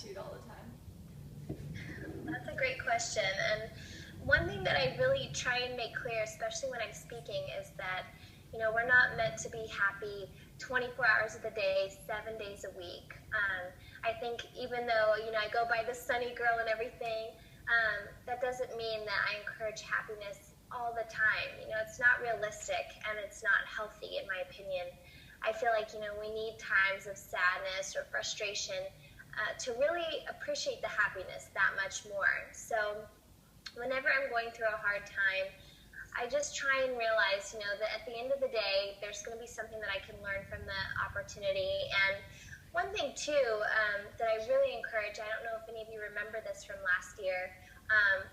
attitude all the time? That's a great question. And one thing that I really try and make clear, especially when I'm speaking, is that, we're not meant to be happy 24 hours of the day, 7 days a week. I think even though, I go by the sunny girl and everything, that doesn't mean that I encourage happiness all the time. It's not realistic and it's not healthy, in my opinion. I feel like, we need times of sadness or frustration to really appreciate the happiness that much more. So whenever I'm going through a hard time, I just try and realize, that at the end of the day, there's going to be something that I can learn from the opportunity. And one thing, too, that I really encourage, I don't know if any of you remember this from last year,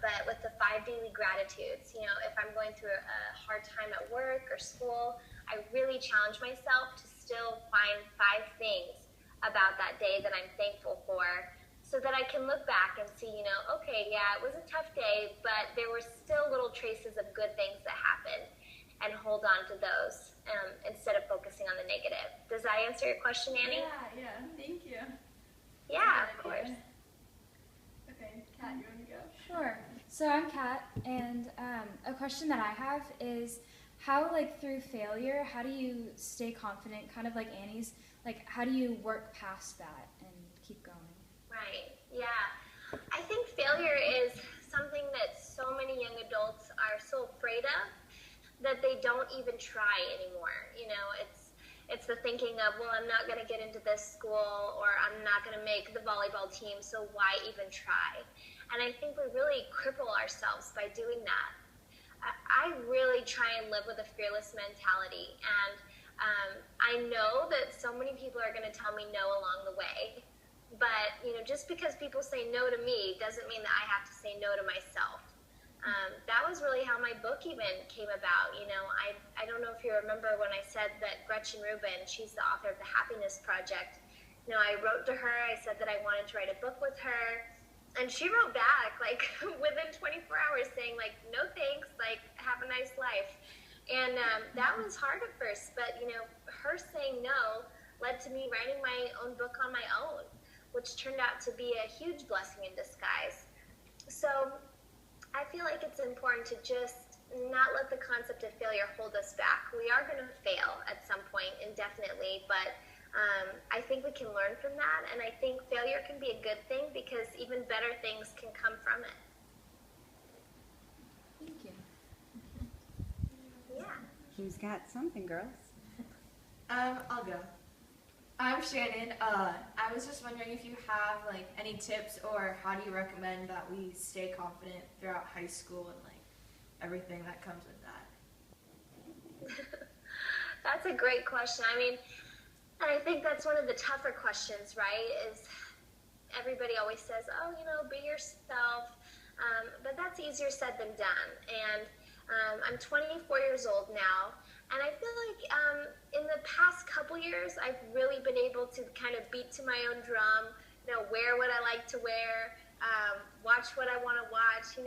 but with the 5 daily gratitudes, if I'm going through a hard time at work or school, I really challenge myself to still find 5 things about that day that I'm thankful for, so that I can look back and see, okay, yeah, it was a tough day, but there were still little traces of good things that happened, and hold on to those instead of focusing on the negative. Does that answer your question, Annie? Yeah, thank you. Yeah, of course. Okay, Kat, you want to go? Sure. So I'm Kat, and a question that I have is, how, through failure, how do you stay confident, kind of like Annie's, how do you work past that and keep going? Right, yeah. I think failure is something that so many young adults are so afraid of that they don't even try anymore. It's the thinking of, well, I'm not going to get into this school, or I'm not going to make the volleyball team, so why even try? And I think we really cripple ourselves by doing that. I really try and live with a fearless mentality, and I know that so many people are going to tell me no along the way, but just because people say no to me doesn't mean that I have to say no to myself. That was really how my book even came about. I don't know if you remember when I said that Gretchen Rubin, she's the author of The Happiness Project. I wrote to her, I said that I wanted to write a book with her, and she wrote back within 24 hours saying no thanks, have a nice life. And that was hard at first, but her saying no led to me writing my own book on my own, which turned out to be a huge blessing in disguise. So I feel like it's important to just not let the concept of failure hold us back. We are going to fail at some point, indefinitely, but I think we can learn from that, and I think failure can be a good thing because even better things can come from it. Thank you. Yeah. Who's got something, girls? I'll go. I'm Shannon. I was just wondering if you have any tips, or how do you recommend that we stay confident throughout high school and everything that comes with that? That's a great question. I think that's one of the tougher questions, right? Is everybody always says, oh, be yourself, but that's easier said than done. And I'm 24 years old now, and I feel like in the past couple years, I've really been able to kind of beat to my own drum, wear what I like to wear, watch what I want to watch.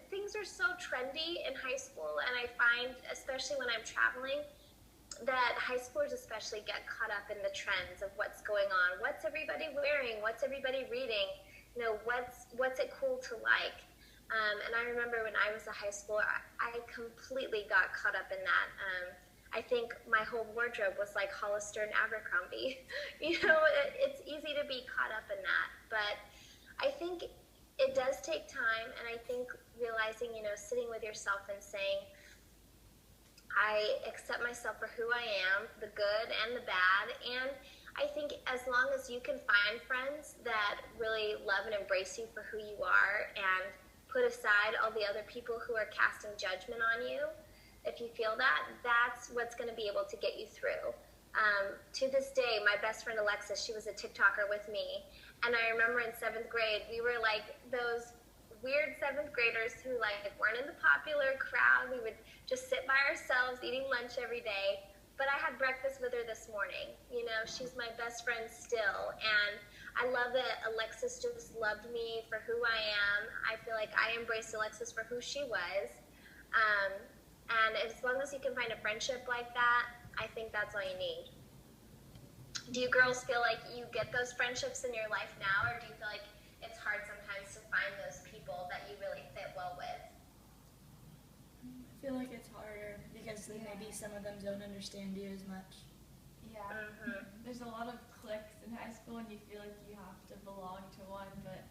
Things are so trendy in high school, and I find, especially when I'm traveling, that high schoolers especially get caught up in the trends of what's going on. What's everybody wearing? What's everybody reading? What's it cool to like? And I remember when I was a high schooler, I completely got caught up in that. I think my whole wardrobe was like Hollister and Abercrombie. It's easy to be caught up in that. But I think it does take time, and I think realizing, sitting with yourself and saying, I accept myself for who I am, the good and the bad, and I think as long as you can find friends that really love and embrace you for who you are and put aside all the other people who are casting judgment on you, if you feel that, that's what's going to be able to get you through. To this day, my best friend Alexis, she was a TikToker with me, and I remember in 7th grade, we were like those weird 7th graders who weren't in the popular crowd. We would just sit by ourselves eating lunch every day. But I had breakfast with her this morning. She's my best friend still, and I love that Alexis just loved me for who I am. I feel like I embraced Alexis for who she was, and as long as you can find a friendship like that, I think that's all you need. Do you girls feel like you get those friendships in your life now, or do you feel like it's hard sometimes to find those people that you really fit well with? I feel like it's harder because then maybe some of them don't understand you as much. Yeah. There's a lot of cliques in high school, and you feel like you have to belong to one, but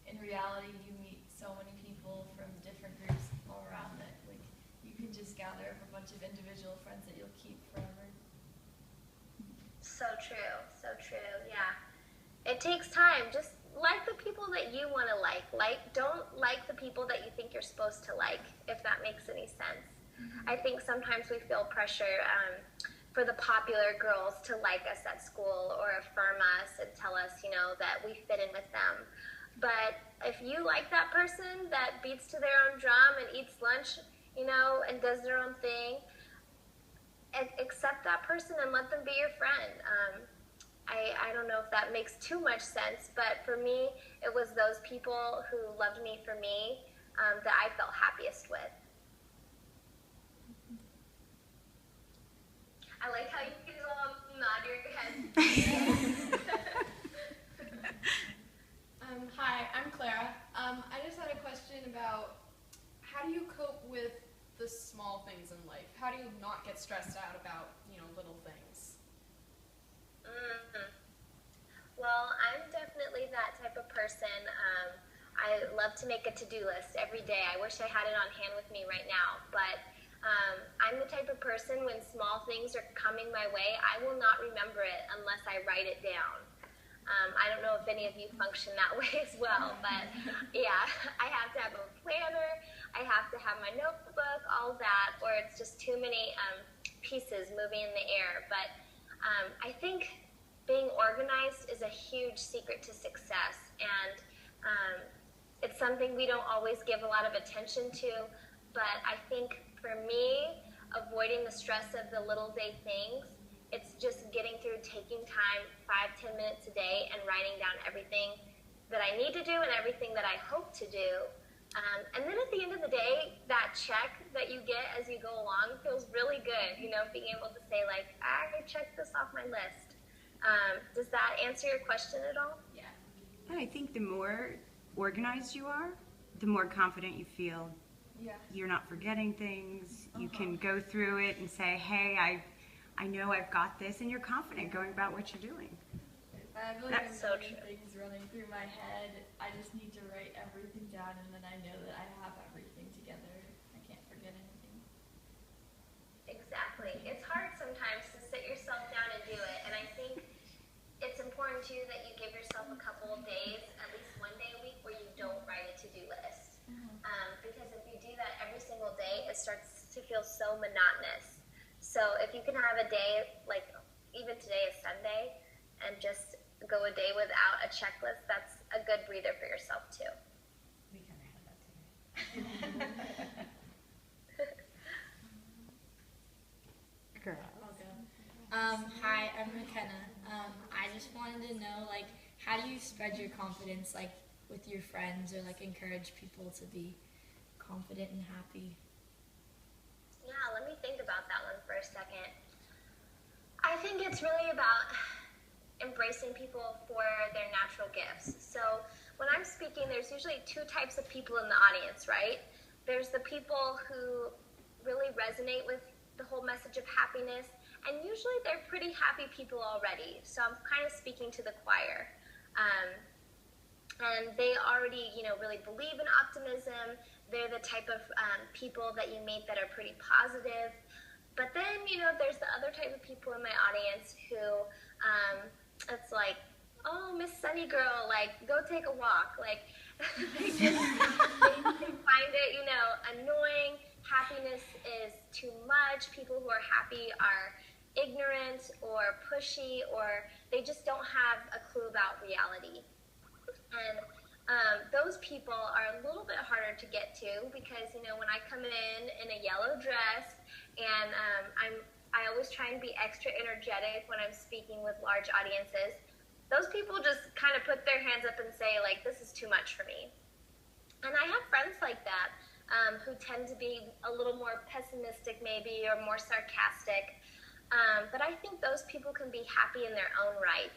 in reality, you meet so many people from different groups all around that like you can just gather up a bunch of individual friends that you'll keep forever. So true, yeah. It takes time. Just like the people that you want to like. Don't like the people that you think you're supposed to like, if that makes any sense. I think sometimes we feel pressure for the popular girls to like us at school or affirm us and tell us, that we fit in with them. But if you like that person that beats to their own drum and eats lunch, and does their own thing, accept that person and let them be your friend. I don't know if that makes too much sense, but for me, it was those people who loved me for me that I felt happiest with. I like how you can all nod your head. Hi, I'm Clara. I just had a question about how do you cope with the small things in life? How do you not get stressed out about, little things? Well, I'm definitely that type of person. I love to make a to-do list every day. I wish I had it on hand with me right now, but I'm the type of person when small things are coming my way, I will not remember it unless I write it down. I don't know if any of you function that way as well, but yeah, I have to have a planner, I have to have my notebook, all that, or it's just too many pieces moving in the air. But I think being organized is a huge secret to success, and it's something we don't always give a lot of attention to, but I think for me, avoiding the stress of the little day things, it's just getting through, taking time, 5-10 minutes a day, and writing down everything that I need to do and everything that I hope to do. And then at the end of the day, that check that you get as you go along feels really good, being able to say, like, I checked this off my list. Does that answer your question at all? Yeah. I think the more organized you are, the more confident you feel. Yeah. You're not forgetting things. You can go through it and say, hey, I know I've got this, and you're confident going about what you're doing. I feel like That's I'm so million true. things running through my head. I just need to write everything down, and then I know that I have everything together. I can't forget anything. Exactly. It's hard sometimes to sit yourself down and do it, and I think it's important too that you give yourself a couple of days, at least one day a week, where you don't write a to-do list. Because if you do that every single day, it starts to feel so monotonous. So if you can have a day, like even today is Sunday, and just go a day without a checklist, that's a good breather for yourself too. We kind of had that today. Girl. I'll go. Hi, I'm McKenna. I just wanted to know, how do you spread your confidence, with your friends, or, encourage people to be confident and happy? Yeah, let me think about that one for a second. I think it's really about embracing people for their natural gifts. So when I'm speaking, there's usually two types of people in the audience, right? There's the people who really resonate with the whole message of happiness, and usually they're pretty happy people already. So I'm kind of speaking to the choir. And they already, really believe in optimism. They're the type of people that you meet that are pretty positive. But then, there's the other type of people in my audience who, it's like, oh, Miss Sunny Girl, go take a walk. They find it, annoying. Happiness is too much. People who are happy are ignorant or pushy, or they just don't have a clue about reality. And those people are a little bit harder to get to because, when I come in a yellow dress and I always try and be extra energetic when I'm speaking with large audiences, those people just kind of put their hands up and say, this is too much for me. And I have friends like that who tend to be a little more pessimistic maybe or more sarcastic. But I think those people can be happy in their own right.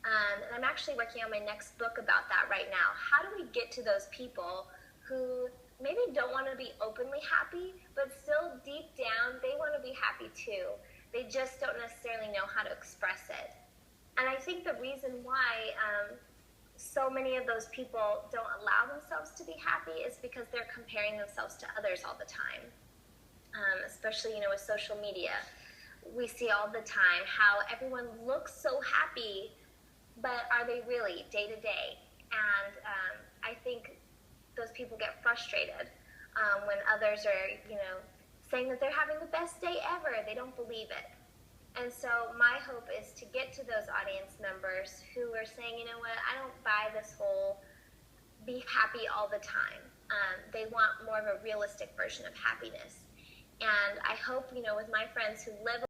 And I'm actually working on my next book about that right now. How do we get to those people who maybe don't want to be openly happy, but still deep down, they want to be happy too. They just don't necessarily know how to express it. And I think the reason why so many of those people don't allow themselves to be happy is because they're comparing themselves to others all the time. Especially, with social media. We see all the time how everyone looks so happy, but are they really day to day? And I think those people get frustrated when others are, saying that they're having the best day ever. They don't believe it. And so my hope is to get to those audience members who are saying, you know what, I don't buy this whole be happy all the time. They want more of a realistic version of happiness. And I hope, with my friends who live